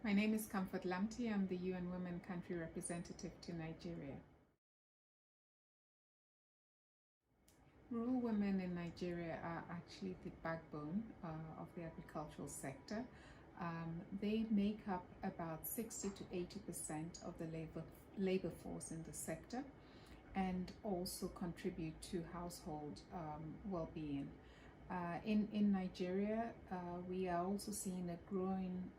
My name is Comfort Lamti. I'm the UN Women Country Representative to Nigeria. Rural women in Nigeria are actually the backbone of the agricultural sector. They make up about 60 to 80% of the labor force in the sector and also contribute to household well-being. In Nigeria, we are also seeing a growing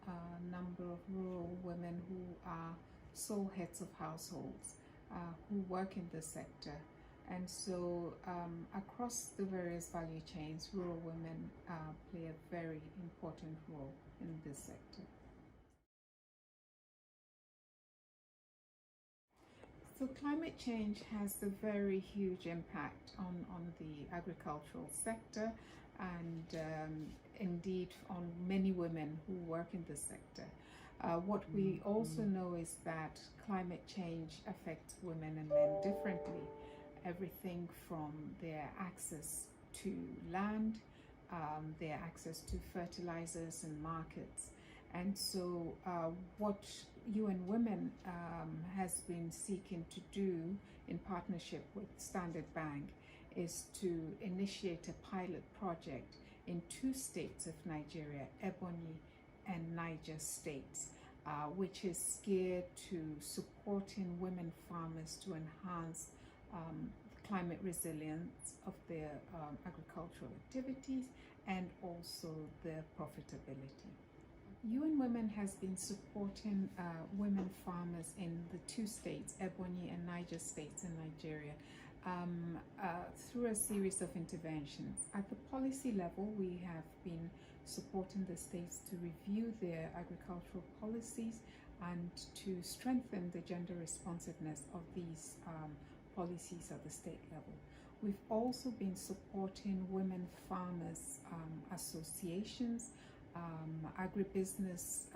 number of rural women who are sole heads of households who work in the sector. And so across the various value chains, rural women play a very important role in this sector. So climate change has a very huge impact on the agricultural sector and indeed on many women who work in the sector. What we also know is that climate change affects women and men differently. Everything from their access to land, their access to fertilizers and markets. And so what UN Women has been seeking to do in partnership with Standard Bank is to initiate a pilot project in 2 states of Nigeria, Ebony and Niger states, which is geared to supporting women farmers to enhance climate resilience of their agricultural activities and also their profitability. UN Women has been supporting women farmers in the 2 states, Ebony and Niger states in Nigeria, through a series of interventions. At the policy level, we have been supporting the states to review their agricultural policies and to strengthen the gender responsiveness of these policies at the state level. We've also been supporting women farmers associations, agribusiness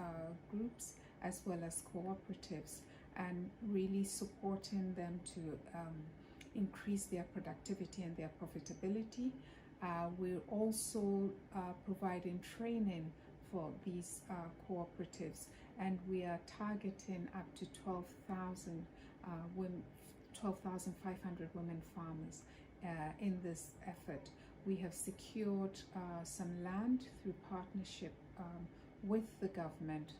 groups, as well as cooperatives, and really supporting them to increase their productivity and their profitability. We're also providing training for these cooperatives, and we are targeting up to 12,500 women farmers in this effort. We have secured some land through partnership with the government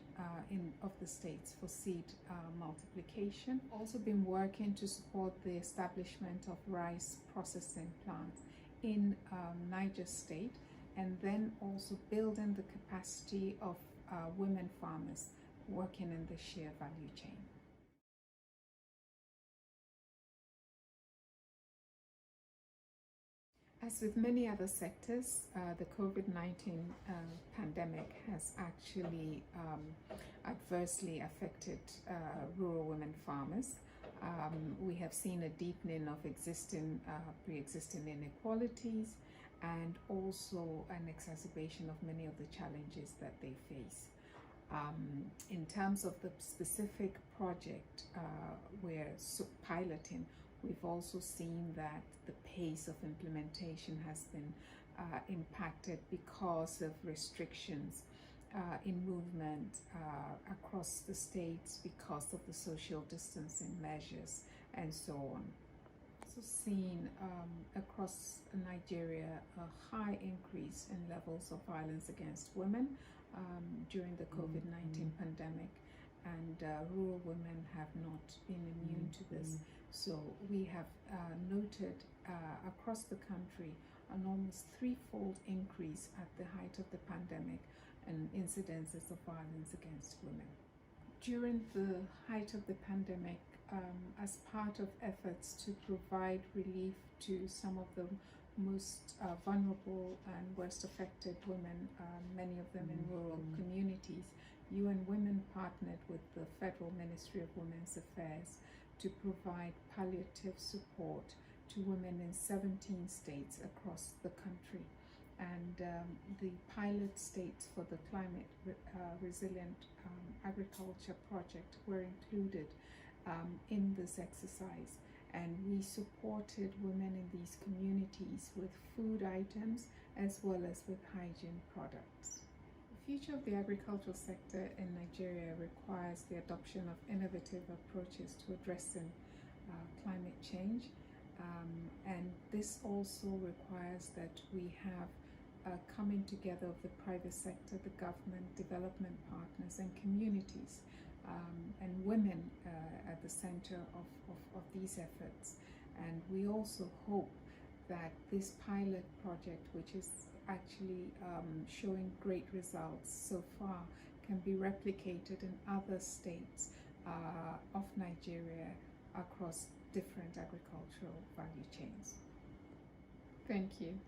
of the states for seed multiplication. Also been working to support the establishment of rice processing plants in Niger State, and then also building the capacity of women farmers working in the shea value chain. As with many other sectors, the COVID-19 pandemic has actually adversely affected rural women farmers. We have seen a deepening of pre-existing inequalities and also an exacerbation of many of the challenges that they face. In terms of the specific project we're piloting, we've also seen that the pace of implementation has been impacted because of restrictions in movement across the states because of the social distancing measures and so on. Also seen across Nigeria a high increase in levels of violence against women during the COVID-19 pandemic, and rural women have not been immune to this. So we have noted across the country an almost 3-fold increase at the height of the pandemic in incidences of violence against women. During the height of the pandemic, as part of efforts to provide relief to some of the most vulnerable and worst affected women, many of them in rural communities, UN Women partnered with the Federal Ministry of Women's Affairs to provide palliative support to women in 17 states across the country. And the pilot states for the climate resilient agriculture project were included in this exercise, and we supported women in these communities with food items as well as with hygiene products. future of the agricultural sector in Nigeria requires the adoption of innovative approaches to addressing climate change, and this also requires that we have coming together of the private sector, the government, development partners, and communities, and women at the center of these efforts. And we also hope that this pilot project, which is actually showing great results so far, can be replicated in other states of Nigeria across different agricultural value chains. Thank you.